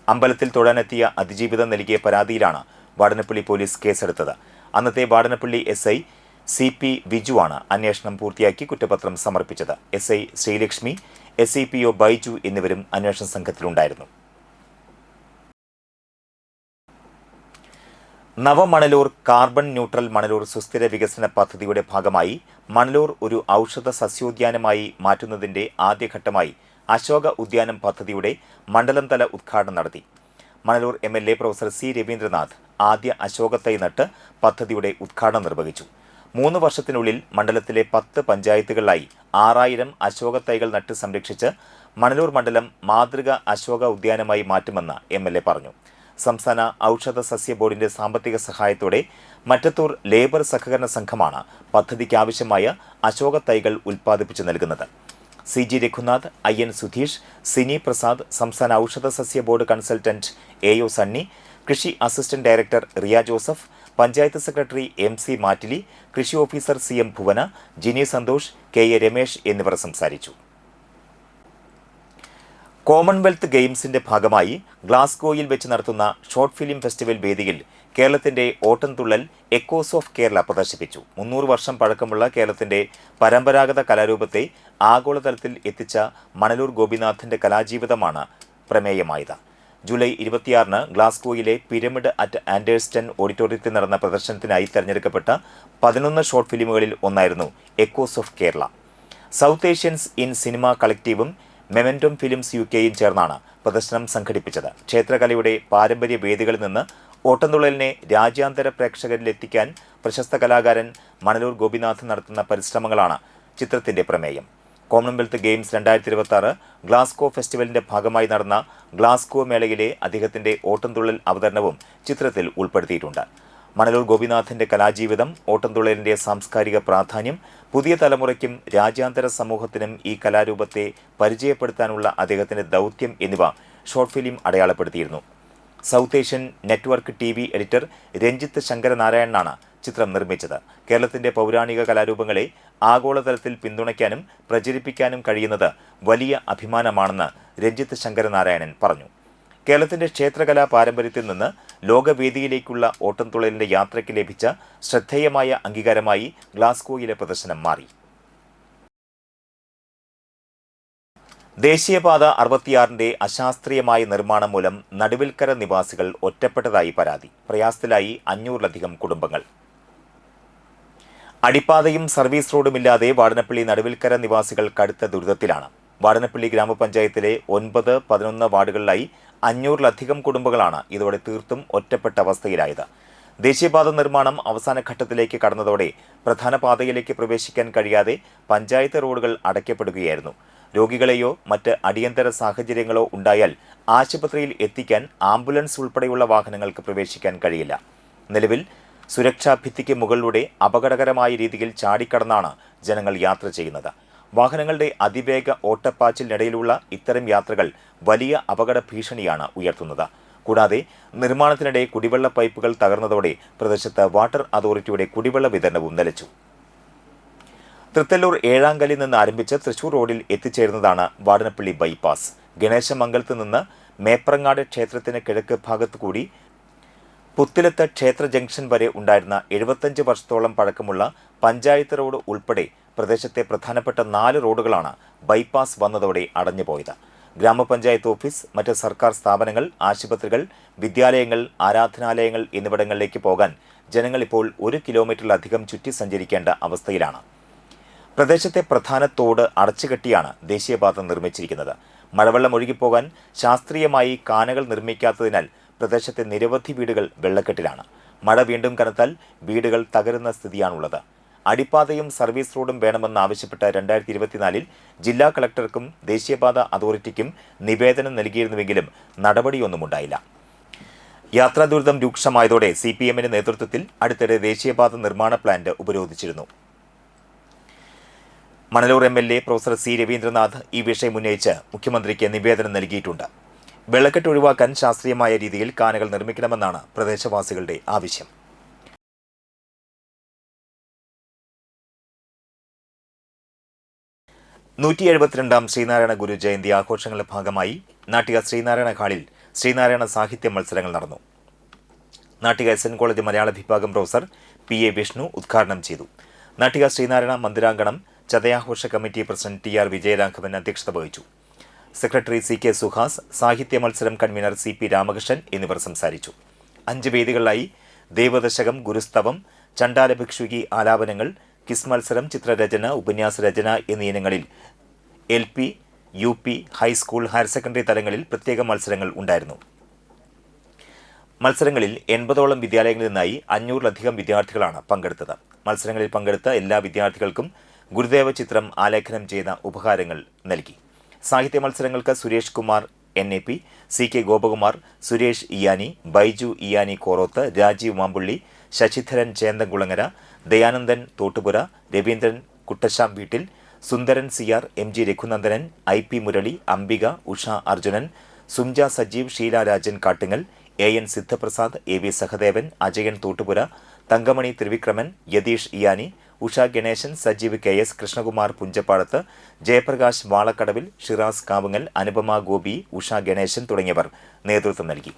അമ്പലത്തിൽ തൊഴാനെത്തിയ അതിജീവിതം നൽകിയ പരാതിയിലാണ് വാടനപ്പള്ളി പോലീസ് കേസെടുത്തത്. അന്നത്തെ വാടനപ്പള്ളി SI CP വിജുവാണ് അന്വേഷണം പൂർത്തിയാക്കി കുറ്റപത്രം സമർപ്പിച്ചത്. SI ശ്രീലക്ഷ്മി, SCPO ബൈജു എന്നിവരും അന്വേഷണ സംഘത്തിലുണ്ടായിരുന്നു. നവമണലൂർ കാർബൺ ന്യൂട്രൽ മണലൂർ സുസ്ഥിര വികസന പദ്ധതിയുടെ ഭാഗമായി മണലൂർ ഒരു ഔഷധ സസ്യോദ്യാനമായി മാറ്റുന്നതിന്റെ ആദ്യഘട്ടമായി അശോക ഉദ്യാനം പദ്ധതിയുടെ മണ്ഡലം തല ഉദ്ഘാടനം നടത്തി. Manalur MLA professor C Raveendranath ആദ്യ അശോകത്തൈ നട്ട് പദ്ധതിയുടെ ഉദ്ഘാടനം നിർവഹിച്ചു. 3 വർഷത്തിനുള്ളിൽ മണ്ഡലത്തിലെ 10 പഞ്ചായത്തുകളിലായി 6000 അശോകത്തൈകൾ നട്ട് സംരക്ഷിച്ച് മണലൂർ മണ്ഡലം മാതൃക അശോക ഉദ്യാനമായി മാറ്റുമെന്ന് MLA പറഞ്ഞു. സംസ്ഥാന ഔഷധ സസ്യ ബോർഡിന്റെ സാമ്പത്തിക സഹായത്തോടെ മറ്റത്തൂർ ലേബർ സഹകരണ സംഘമാണ് പദ്ധതിക്കാവശ്യമായ അശോക തൈകൾ ഉൽപ്പാദിപ്പിച്ചു നൽകുന്നത്. CG രഘുനാഥ്, IN സുധീഷ്, സിനി പ്രസാദ്, സംസ്ഥാന ഔഷധ സസ്യ ബോർഡ് കൺസൾട്ടന്റ് AO സണ്ണി, കൃഷി assistant director Riya Joseph, panchayat secretary MC മാറ്റിലി, കൃഷി officer CM Bhuvana, Jini Santhosh, KA Ramesh എന്നിവർ സംസാരിച്ചു. കോമൺവെൽത്ത് ഗെയിംസിന്റെ ഭാഗമായി ഗ്ലാസ്ഗോയിൽ വെച്ച് നടത്തുന്ന ഷോർട്ട് ഫിലിം ഫെസ്റ്റിവൽ വേദിയിൽ കേരളത്തിന്റെ ഓട്ടംതുള്ളൽ എക്കോസ് ഓഫ് കേരള പ്രദർശിപ്പിച്ചു. 300 വർഷം പഴക്കമുള്ള കേരളത്തിന്റെ പരമ്പരാഗത കലാരൂപത്തെ ആഗോളതലത്തിൽ എത്തിച്ച മണലൂർ ഗോപിനാഥിന്റെ കലാജീവിതമാണ് പ്രമേയമായത്. ജൂലൈ 26-ന് ഗ്ലാസ്ഗോയിലെ പിരമിഡ് അറ്റ് ആൻഡേഴ്സ്റ്റൺ ഓഡിറ്റോറിയത്തിൽ നടന്ന പ്രദർശനത്തിനായി തെരഞ്ഞെടുക്കപ്പെട്ട 11 ഷോർട്ട് ഫിലിമുകളിൽ ഒന്നായിരുന്നു echoes of Kerala. South Asians in cinema കളക്റ്റീവും മെമന്റം ഫിലിംസ് UK-യും ചേർന്നാണ് പ്രദർശനം സംഘടിപ്പിച്ചത്. ക്ഷേത്രകലയുടെ പാരമ്പര്യ വേദികളിൽ നിന്ന് ഓട്ടംതുള്ളലിനെ രാജ്യാന്തര പ്രേക്ഷകരിലെത്തിക്കാൻ പ്രശസ്ത കലാകാരൻ മണലൂർ ഗോപിനാഥ് നടത്തുന്ന പരിശ്രമങ്ങളാണ് ചിത്രത്തിന്റെ പ്രമേയം. കോമൺവെൽത്ത് ഗെയിംസ് 2026 ഗ്ലാസ്ഗോ ഫെസ്റ്റിവലിന്റെ ഭാഗമായി നടന്ന ഗ്ലാസ്ഗോ മേളയിലെ അദ്ദേഹത്തിന്റെ ഓട്ടംതുള്ളൽ അവതരണവും ചിത്രത്തിൽ ഉൾപ്പെടുത്തിയിട്ടുണ്ട്. മണലൂർ ഗോപിനാഥിന്റെ കലാജീവിതം, ഓട്ടംതുള്ളലിന്റെ സാംസ്കാരിക പ്രാധാന്യം, പുതിയ തലമുറയ്ക്കും രാജ്യാന്തര സമൂഹത്തിനും ഈ കലാരൂപത്തെ പരിചയപ്പെടുത്താനുള്ള അദ്ദേഹത്തിന്റെ ദൗത്യം എന്നിവ ഷോർട്ട് ഫിലിം അടയാളപ്പെടുത്തിയിരുന്നു. South Asian network TV editor Ranjith ശങ്കരനാരായണനാണ് ചിത്രം നിർമ്മിച്ചത്. കേരളത്തിന്റെ പൗരാണിക കലാരൂപങ്ങളെ ആഗോളതലത്തിൽ പിന്തുണയ്ക്കാനും പ്രചരിപ്പിക്കാനും കഴിയുന്നത് വലിയ അഭിമാനമാണെന്ന് രഞ്ജിത്ത് ശങ്കരനാരായണൻ പറഞ്ഞു. കേരളത്തിന്റെ ക്ഷേത്രകലാ പാരമ്പര്യത്തിൽ നിന്ന് ലോകവേദിയിലേക്കുള്ള ഓട്ടംതുള്ളലിന്റെ യാത്രയ്ക്ക് ലഭിച്ച ശ്രദ്ധേയമായ അംഗീകാരമായി ഗ്ലാസ്ഗോയിലെ പ്രദർശനം മാറി. ദേശീയപാത 66-ന്റെ അശാസ്ത്രീയമായ നിർമ്മാണം മൂലം നടുവിൽക്കര നിവാസികൾ ഒറ്റപ്പെട്ടതായി പരാതി. പ്രയാസത്തിലായി 500-ലധികം കുടുംബങ്ങൾ. അടിപ്പാതയും സർവീസ് റോഡുമില്ലാതെ വാടനപ്പള്ളി നടുവിൽക്കര നിവാസികൾ കടുത്ത ദുരിതത്തിലാണ്. വാടനപ്പള്ളി ഗ്രാമപഞ്ചായത്തിലെ 9, 11 വാർഡുകളിലായി 500-ലധികം കുടുംബങ്ങളാണ് ഇതോടെ തീർത്തും ഒറ്റപ്പെട്ട അവസ്ഥയിലായത്. ദേശീയപാത നിർമ്മാണം അവസാന ഘട്ടത്തിലേക്ക് കടന്നതോടെ പ്രധാന പാതയിലേക്ക് പ്രവേശിക്കാൻ കഴിയാതെ പഞ്ചായത്ത് റോഡുകൾ അടയ്ക്കപ്പെടുകയായിരുന്നു. രോഗികളെയോ മറ്റ് അടിയന്തര സാഹചര്യങ്ങളോ ഉണ്ടായാൽ ആശുപത്രിയിൽ എത്തിക്കാൻ ആംബുലൻസ് ഉൾപ്പെടെയുള്ള വാഹനങ്ങൾക്ക് പ്രവേശിക്കാൻ കഴിയില്ല. നിലവിൽ സുരക്ഷാ ഭിത്തിക്ക് മുകളിലൂടെ അപകടകരമായ രീതിയിൽ ചാടിക്കടന്നാണ് ജനങ്ങൾ യാത്ര ചെയ്യുന്നത്. വാഹനങ്ങളുടെ അതിവേഗ ഓട്ടപ്പാച്ചിലിനിടയിലുള്ള ഇത്തരം യാത്രകൾ വലിയ അപകട ഭീഷണിയാണ് ഉയർത്തുന്നത്. കൂടാതെ നിർമ്മാണത്തിനിടെ കുടിവെള്ള പൈപ്പുകൾ തകർന്നതോടെ പ്രദേശത്ത് വാട്ടർ അതോറിറ്റിയുടെ കുടിവെള്ള വിതരണവും നിലച്ചു. തൃത്തല്ലൂർ ഏഴാങ്കലിൽ നിന്ന് ആരംഭിച്ച് തൃശൂർ റോഡിൽ എത്തിച്ചേരുന്നതാണ് വാടനപ്പള്ളി ബൈപ്പാസ്. ഗണേശമംഗലത്ത് നിന്ന് മേപ്രങ്ങാട് ക്ഷേത്രത്തിന് കിഴക്ക് ഭാഗത്തുകൂടി പുത്തിലത്ത് ക്ഷേത്ര ജംഗ്ഷൻ വരെ ഉണ്ടായിരുന്ന 75 വർഷത്തോളം പഴക്കമുള്ള പഞ്ചായത്ത് റോഡ് ഉൾപ്പെടെ പ്രദേശത്തെ പ്രധാനപ്പെട്ട 4 റോഡുകളാണ് ബൈപ്പാസ് വന്നതോടെ അടഞ്ഞുപോയത്. ഗ്രാമപഞ്ചായത്ത് ഓഫീസ്, മറ്റ് സർക്കാർ സ്ഥാപനങ്ങൾ, ആശുപത്രികൾ, വിദ്യാലയങ്ങൾ, ആരാധനാലയങ്ങൾ എന്നിവിടങ്ങളിലേക്ക് പോകാൻ ജനങ്ങൾ ഇപ്പോൾ 1 കിലോമീറ്ററിലധികം ചുറ്റി സഞ്ചരിക്കേണ്ട അവസ്ഥയിലാണ്. പ്രദേശത്തെ പ്രധാന തോട് അടച്ചുകെട്ടിയാണ് ദേശീയപാത നിർമ്മിച്ചിരിക്കുന്നത്. മഴവെള്ളം ഒഴുകിപ്പോകാൻ ശാസ്ത്രീയമായി കാനകൾ നിർമ്മിക്കാത്തതിനാൽ പ്രദേശത്തെ നിരവധി വീടുകൾ വെള്ളക്കെട്ടിലാണ്. മഴ വീണ്ടും കനത്താൽ വീടുകൾ തകരുന്ന സ്ഥിതിയാണുള്ളത്. അടിപ്പാതയും സർവീസ് റോഡും വേണമെന്നാവശ്യപ്പെട്ട് 2024 ജില്ലാ കളക്ടർക്കും ദേശീയപാത അതോറിറ്റിക്കും നിവേദനം നൽകിയിരുന്നുവെങ്കിലും നടപടിയൊന്നുമുണ്ടായില്ല. യാത്രാ ദുരിതം രൂക്ഷമായതോടെ CPM-ന്റെ നേതൃത്വത്തിൽ അടുത്തിടെ ദേശീയപാത നിർമ്മാണ പ്ലാന്റ് ഉപരോധിച്ചിരുന്നു. Manalur MLA professor C. Raveendranath ഈ വിഷയം ഉന്നയിച്ച് മുഖ്യമന്ത്രിക്ക് നിവേദനം നൽകിയിട്ടുണ്ട്. വെള്ളക്കെട്ട് ഒഴിവാക്കാൻ ശാസ്ത്രീയമായ രീതിയിൽ കാനകൾ നിർമ്മിക്കണമെന്നാണ് പ്രദേശവാസികളുടെ ആവശ്യം. ശ്രീനാരായണ ഗുരു ജയന്തി ആഘോഷങ്ങളുടെ ഭാഗമായി നാട്ടിക ശ്രീനാരായണ ഹാളിൽ ശ്രീനാരായണ സാഹിത്യ മത്സരങ്ങൾ നടന്നു. നാട്ടിക SN കോളേജ് മലയാള വിഭാഗം പ്രൊഫസർ PA വിഷ്ണു ഉദ്ഘാടനം ചെയ്തു. നാട്ടിക ശ്രീനാരായണ മന്ദിരാങ്കണം ചതയാഘോഷ കമ്മിറ്റി പ്രസിഡന്റ് TR വിജയരാഘവൻ അധ്യക്ഷത വഹിച്ചു. സെക്രട്ടറി CK സുഹാസ്, സാഹിത്യ മത്സരം കൺവീനർ CP രാമകൃഷ്ണൻ എന്നിവർ സംസാരിച്ചു. 5 വേദികളിലായി ദേവദശകം, ഗുരുസ്തവം, ചണ്ഡാല ഭിക്ഷുകി ആലാപനങ്ങൾ, കിസ് മത്സരം, ചിത്രരചന, ഉപന്യാസ രചന എന്നീ ഇനങ്ങളിൽ LP, UP, high school, higher secondary തലങ്ങളിൽ പ്രത്യേക മത്സരങ്ങൾ ഉണ്ടായിരുന്നു. മത്സരങ്ങളിൽ 80ഓളം വിദ്യാലയങ്ങളിൽ നിന്നായി 500-ലധികം വിദ്യാർത്ഥികളാണ് പങ്കെടുത്തത്. മത്സരങ്ങളിൽ പങ്കെടുത്ത എല്ലാ വിദ്യാർത്ഥികൾക്കും ഗുരുദേവ ചിത്രം ആലേഖനം ചെയ്ത ഉപഹാരങ്ങൾ നൽകി. സാഹിത്യ മത്സരങ്ങൾക്ക് സുരേഷ് കുമാർ NAP, CK ഗോപകുമാർ, സുരേഷ് ഇയാനി, ബൈജു ഇയാനി കോറോത്ത്, രാജീവ് മാമ്പുള്ളി, ശശിധരൻ ചേന്തംകുളങ്ങര, ദയാനന്ദൻ തോട്ടുപുര, രവീന്ദ്രൻ കുട്ടശാം വീട്ടിൽ, Sundaran CR, MG Raghunandanan, IP Murali, Ambika, Usha Arjunan, സുംജ സജീവ്, ഷീല രാജൻ കാട്ടുങ്ങൽ, AN സിദ്ധപ്രസാദ്, AV സഹദേവൻ, അജയൻ തൂട്ടുപുര, തങ്കമണി ത്രിവിക്രമൻ, യതീഷ് ഇയാനി, ഉഷ ഗണേശൻ, സജീവ് KS, കൃഷ്ണകുമാർ പുഞ്ചപ്പാടത്ത്, ജയപ്രകാശ് വാളക്കടവിൽ, ഷിറാസ് കാവുങ്ങൽ, അനുപമ ഗോപി, ഉഷ ഗണേശൻ തുടങ്ങിയവർ നേതൃത്വം നൽകി.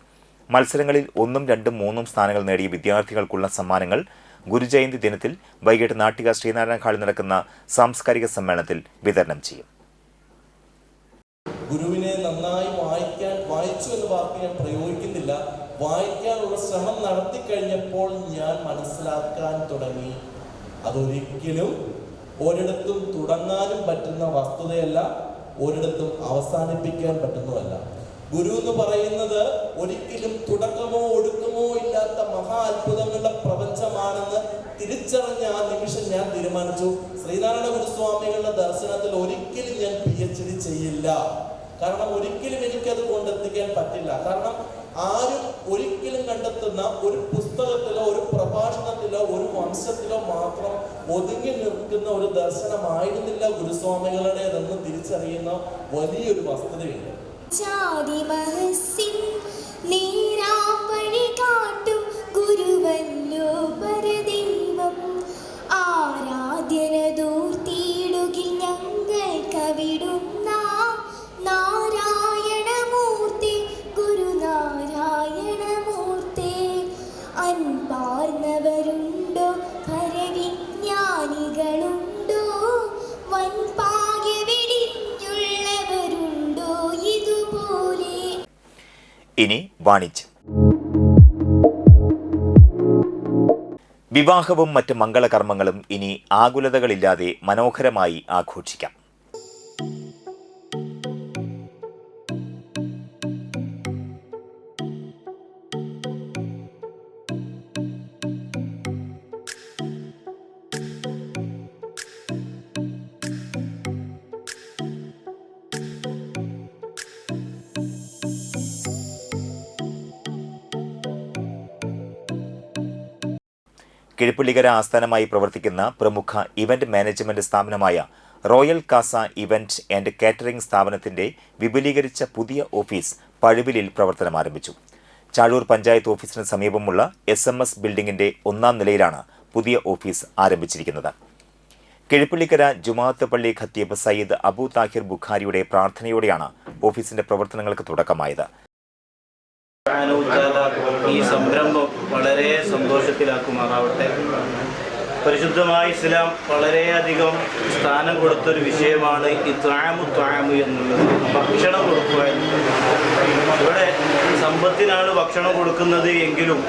മത്സരങ്ങളിൽ 1, 2, 3 സ്ഥാനങ്ങൾ നേടിയ വിദ്യാർത്ഥികൾക്കുള്ള സമ്മാനങ്ങൾ ഗുരുജയന്തി ദിനത്തിൽ വൈകിട്ട് നാട്ടിക ശ്രീനാരായണ ഹാളിൽ നടക്കുന്ന സാംസ്കാരിക സമ്മേളനത്തിൽ വിതരണം ചെയ്യും. ഗുരുവിനെ നന്നായി വായിച്ചു എന്ന വാക്ക് ഞാൻ പ്രയോഗിക്കുന്നില്ല. വായിക്കാനുള്ള ശ്രമം നടത്തി കഴിഞ്ഞപ്പോൾ ഞാൻ മനസ്സിലാക്കാൻ തുടങ്ങി, അതൊരിക്കലും ഒരിടത്തും തുടങ്ങാനും പറ്റുന്ന വസ്തുതയല്ല, ഒരിടത്തും അവസാനിപ്പിക്കാൻ പറ്റുന്നതല്ല. ഗുരു എന്ന് പറയുന്നത് ഒരിക്കലും തുടക്കമോ ഒടുക്കമോ ഇല്ലാത്ത മഹാ അത്ഭുതങ്ങളുടെ പ്രപഞ്ചമാണെന്ന് തിരിച്ചറിഞ്ഞ ആ നിമിഷം ഞാൻ തീരുമാനിച്ചു, ശ്രീനാരായണ ഗുരുസ്വാമികളുടെ ദർശനത്തിൽ ഒരിക്കലും ഞാൻ PhD ചെയ്യില്ല. കാരണം ഒരിക്കലും എനിക്കത് കൊണ്ടെത്തിക്കാൻ പറ്റില്ല. കാരണം ആരും ഒരിക്കലും കണ്ടെത്തുന്ന ഒരു പുസ്തകത്തിലോ ഒരു പ്രഭാഷണത്തിലോ ഒരു വംശത്തിലോ മാത്രം ഒതുങ്ങി നിൽക്കുന്ന ഒരു ദർശനമായിരുന്നില്ല ഗുരുസ്വാമികളുടേതെന്ന് തിരിച്ചറിയുന്ന വലിയൊരു വസ്തുതയുണ്ട്. ഗുരുവല്ലോ പരദൈവം ആരാധ്യനദൂർത്തിയിടുകിൽ ഞങ്ങൾ കവിടുന്ന നാരായണമൂർത്തി ഗുരുനാരായണമൂർത്തി. അൻപാർന്നവരുണ്ടോ പരവിജ്ഞാനികളുണ്ടോ വൻപാകെ വെടിഞ്ഞുള്ളവരുണ്ടോ ഇതുപോലെ. ഇനി വാണിജ്യം. വിവാഹവും മറ്റ് മംഗളകർമ്മങ്ങളും ഇനി ആകുലതകളില്ലാതെ മനോഹരമായി ആഘോഷിക്കാം. കിഴിപ്പള്ളിക്കര ആസ്ഥാനമായി പ്രവർത്തിക്കുന്ന പ്രമുഖ ഇവന്റ് മാനേജ്മെന്റ് സ്ഥാപനമായ royal casa event and catering സ്ഥാപനത്തിന്റെ വിപുലീകരിച്ച പുതിയ ഓഫീസ് പഴുവിലിൽ പ്രവർത്തനം ആരംഭിച്ചു. ചാഴൂർ പഞ്ചായത്ത് ഓഫീസിന് സമീപമുള്ള SMS ബിൽഡിംഗിന്റെ 1ാം നിലയിലാണ് പുതിയ ഓഫീസ് ആരംഭിച്ചിരിക്കുന്നത്. കിഴിപ്പള്ളിക്കര ജുമാഅത്ത് പള്ളി ഖത്തീബ് സയ്യിദ് അബു താഹിർ ബുഖാരിയുടെ പ്രാർത്ഥനയോടെയാണ് ഓഫീസിന്റെ പ്രവർത്തനങ്ങൾക്ക് തുടക്കമായത്. ഈ സംരംഭം വളരെ സന്തോഷത്തിലാക്കുമാറാവട്ടെ. പരിശുദ്ധമായ ഇസ്ലാം വളരെയധികം സ്ഥാനം കൊടുത്തൊരു വിഷയമാണ് ഈ ത്വാമു എന്നുള്ളത്, ഭക്ഷണം കൊടുക്കുക എന്നുള്ളത്. ഇവിടെ സമ്പത്തിനാണ് ഭക്ഷണം കൊടുക്കുന്നത് എങ്കിലും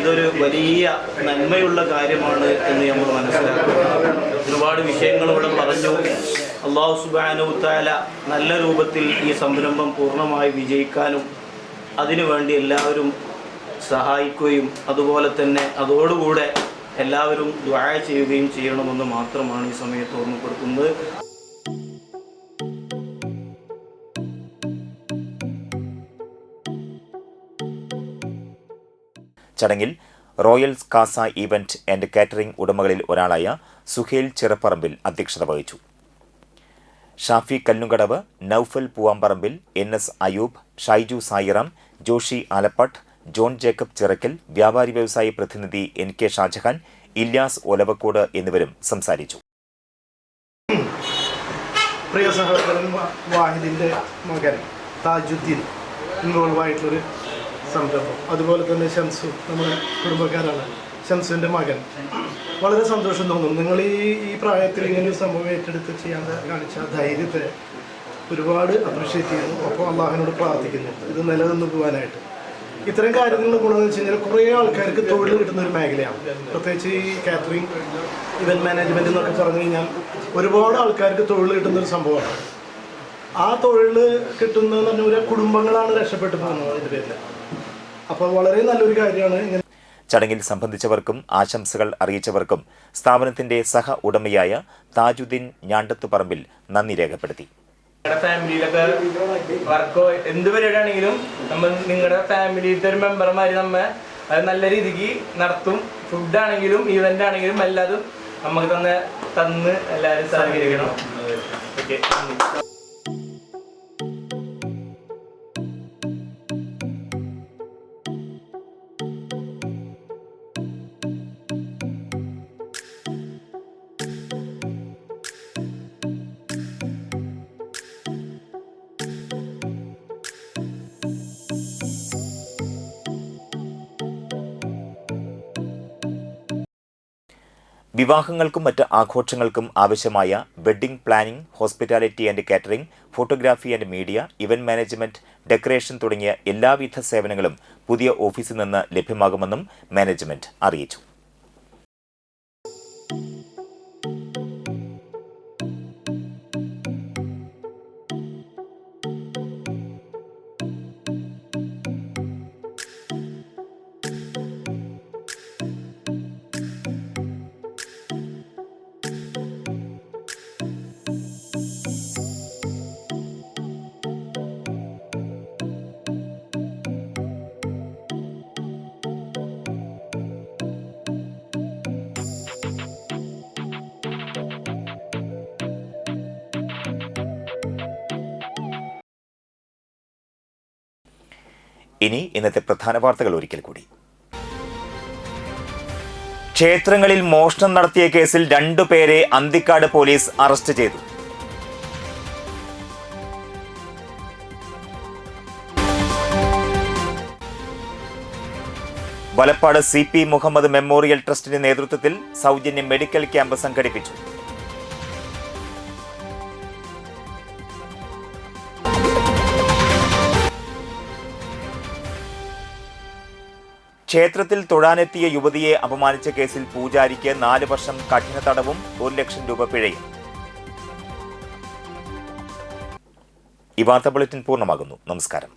ഇതൊരു വലിയ നന്മയുള്ള കാര്യമാണ് എന്ന് നമ്മൾ മനസ്സിലാക്കുക. ഒരുപാട് വിഷയങ്ങൾ ഇവിടെ പറഞ്ഞു. അല്ലാഹു സുബ്ഹാനഹു തആല നല്ല രൂപത്തിൽ ഈ സംരംഭം പൂർണ്ണമായി വിജയിക്കാനും അതിനുവേണ്ടി എല്ലാവരും സഹായിക്കുകയും അതുപോലെ തന്നെ അതോടുകൂടെ എല്ലാവരും ദുആ ചെയ്യുകയും ചെയ്യണമെന്ന് മാത്രമാണ് ഈ സമയത്ത് ഓർമ്മപ്പെടുത്തുന്നത്. ചടങ്ങിൽ royal casa event and catering ഉടമകളിൽ ഒരാളായ സുഹേൽ ചിറപ്പറമ്പിൽ അധ്യക്ഷത വഹിച്ചു. ഷാഫി കല്ലുങ്കടവ്, നൌഫൽ പൂവാമ്പറമ്പിൽ, NS അയൂബ്, ഷൈജു സായിറാം, ജോഷി ആലപ്പാട്ട്, ജോൺ ജേക്കബ് ചിറക്കൽ, വ്യാപാരി വ്യവസായി പ്രതിനിധി NK ഷാജഹാൻ, ഇല്യാസ് ഒലവക്കോട് എന്നിവരും സംസാരിച്ചു. പ്രിയ സഹോദരൻ വാഹിദിന്റെ മകൻ താജുദ്ദീൻ ഇൻവോൾവ് ആയിട്ടുള്ളൊരു സംരംഭം, അതുപോലെ തന്നെ ഷംസു നമ്മുടെ കുടുംബക്കാരാണ്. ഷംസുവിൻ്റെ മകൻ, വളരെ സന്തോഷം തോന്നുന്നു. നിങ്ങൾ ഈ പ്രായത്തിൽ ഇങ്ങനെ ഒരു സംഭവം ഏറ്റെടുത്ത് ചെയ്യാൻ കാണിച്ച ധൈര്യത്തെ ഒരുപാട് അപ്രിഷ്യേറ്റ് ചെയ്യുന്നു. അപ്പോൾ അള്ളാഹുവിനോട് പ്രാർത്ഥിക്കുന്നു ഇത് നിലനിന്ന് പോകാനായിട്ട്. ഇത്തരം കാര്യങ്ങളുടെ ഗുണമെന്ന് വെച്ച് കഴിഞ്ഞാൽ കുറേ ആൾക്കാർക്ക് തൊഴിൽ കിട്ടുന്ന ഒരു മേഖലയാണ്. പ്രത്യേകിച്ച് ഈ കാറ്ററിംഗ് ഇവന്റ് മാനേജ്മെൻറ്റ് എന്നൊക്കെ പറഞ്ഞു കഴിഞ്ഞാൽ ഒരുപാട് ആൾക്കാർക്ക് തൊഴിൽ കിട്ടുന്നൊരു സംഭവമാണ്. ആ തൊഴിൽ കിട്ടുന്നതെന്ന് പറഞ്ഞാൽ കുടുംബങ്ങളാണ് രക്ഷപ്പെട്ടു പോകുന്നത് അതിൻ്റെ പേരിൽ. അപ്പോൾ വളരെ നല്ലൊരു കാര്യമാണ്. ചടങ്ങിൽ സംബന്ധിച്ചവർക്കും ആശംസകൾ അറിയിച്ചവർക്കും സ്ഥാപനത്തിന്റെ സഹ ഉടമയായ താജുദ്ദീൻ ഞാണ്ടത്തുപറമ്പിൽ നന്ദി രേഖപ്പെടുത്തി. നിങ്ങളുടെ ഫാമിലിയിലൊക്കെ വർക്കോ എന്ത് പരിപാടിയാണെങ്കിലും നമ്മൾ നിങ്ങളുടെ ഫാമിലിയിലത്തെ ഒരു മെമ്പർമാർ നമ്മെ അത് നല്ല രീതിക്ക് നടത്തും. ഫുഡാണെങ്കിലും ഈവൻ്റ് ആണെങ്കിലും എല്ലാതും നമുക്ക് തന്ന് എല്ലാവരും സഹകരിക്കണം. ഓക്കെ. വിവാഹങ്ങൾക്കും മറ്റ് ആഘോഷങ്ങൾക്കും ആവശ്യമായ wedding planning, hospitality and catering, photography and media, event management, decoration തുടങ്ങിയ എല്ലാവിധ സേവനങ്ങളും പുതിയ ഓഫീസിൽ നിന്ന് ലഭ്യമാകുമെന്നും മാനേജ്മെന്റ് അറിയിച്ചു. ഇനി ഇന്നത്തെ പ്രധാന വാർത്തകൾ ഒരിക്കൽ കൂടി. ക്ഷേത്രങ്ങളിൽ മോഷണം നടത്തിയ കേസിൽ 2 പേരെ അന്തിക്കാട് പോലീസ് അറസ്റ്റ് ചെയ്തു. വലപ്പാട് CP മുഹമ്മദ് മെമ്മോറിയൽ ട്രസ്റ്റിന്റെ നേതൃത്വത്തിൽ സൗജന്യ മെഡിക്കൽ ക്യാമ്പ് സംഘടിപ്പിച്ചു. ക്ഷേത്രത്തിൽ തൊഴാനെത്തിയ യുവതിയെ അപമാനിച്ച കേസിൽ പൂജാരിക്ക് 4 വർഷം കഠിന തടവും 1 ലക്ഷം രൂപ പിഴയും. ഈ വാർത്താ ബുള്ളറ്റിൻ പൂർണ്ണമാകുന്നു. നമസ്കാരം.